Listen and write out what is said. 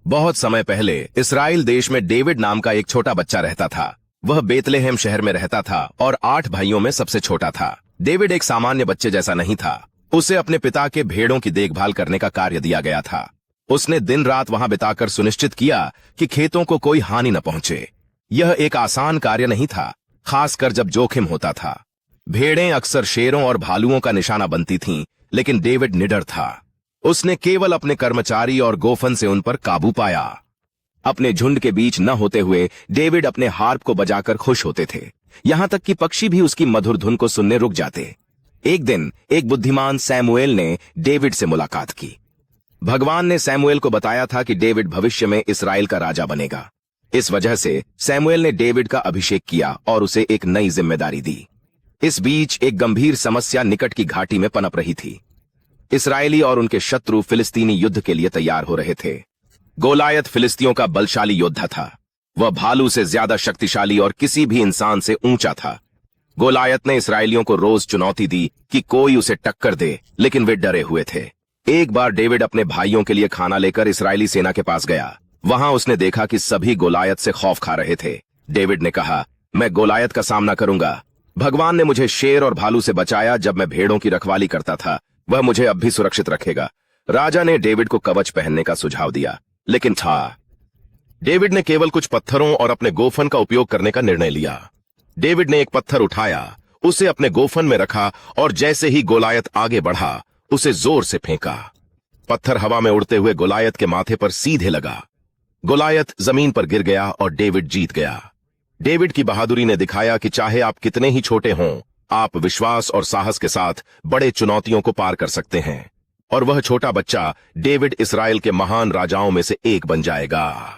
बहुत समय पहले इस्राएल देश में डेविड नाम का एक छोटा बच्चा रहता था। वह बेतलेहम शहर में रहता था और 8 भाइयों में सबसे छोटा था। डेविड एक सामान्य बच्चे जैसा नहीं था। उसे अपने पिता के भेड़ों की देखभाल करने का कार्य दिया गया था। उसने दिन रात वहां बिताकर सुनिश्चित किया कि खेतों को कोई हानि न पहुंचे। यह एक आसान कार्य नहीं था, खासकर जब जोखिम होता था। भेड़ें अक्सर शेरों और भालुओं का निशाना बनती थीं, लेकिन डेविड निडर था। उसने केवल अपने कर्मचारी और गोफन से उन पर काबू पाया। अपने झुंड के बीच न होते हुए डेविड अपने हार्प को बजाकर खुश होते थे, यहां तक कि पक्षी भी उसकी मधुर धुन को सुनने रुक जाते। एक दिन एक बुद्धिमान सैमुएल ने डेविड से मुलाकात की। भगवान ने सैमुएल को बताया था कि डेविड भविष्य में इस्राएल का राजा बनेगा। इस वजह से सैमुएल ने डेविड का अभिषेक किया और उसे एक नई जिम्मेदारी दी। इस बीच एक गंभीर समस्या निकट की घाटी में पनप रही थी। इस्राएली और उनके शत्रु फिलिस्तीनी युद्ध के लिए तैयार हो रहे थे। गोलायत फिलिस्तियों का बलशाली योद्धा था। वह भालू से ज्यादा शक्तिशाली और किसी भी इंसान से ऊंचा था। गोलायत ने इस्राएलियों को रोज चुनौती दी कि कोई उसे टक्कर दे, लेकिन वे डरे हुए थे। एक बार डेविड अपने भाइयों के लिए खाना लेकर इस्राएली सेना के पास गया। वहां उसने देखा कि सभी गोलायत से खौफ खा रहे थे। डेविड ने कहा, मैं गोलायत का सामना करूंगा। भगवान ने मुझे शेर और भालू से बचाया जब मैं भेड़ों की रखवाली करता था। वह मुझे अब भी सुरक्षित रखेगा। राजा ने डेविड को कवच पहनने का सुझाव दिया, लेकिन डेविड ने केवल कुछ पत्थरों और अपने गोफन का उपयोग करने का निर्णय लिया। डेविड ने एक पत्थर उठाया, उसे अपने गोफन में रखा और जैसे ही गोलायत आगे बढ़ा, उसे जोर से फेंका। पत्थर हवा में उड़ते हुए गोलायत के माथे पर सीधे लगा। गोलायत जमीन पर गिर गया और डेविड जीत गया। डेविड की बहादुरी ने दिखाया कि चाहे आप कितने ही छोटे हों, आप विश्वास और साहस के साथ बड़े चुनौतियों को पार कर सकते हैं। और वह छोटा बच्चा डेविड इस्राएल के महान राजाओं में से एक बन जाएगा।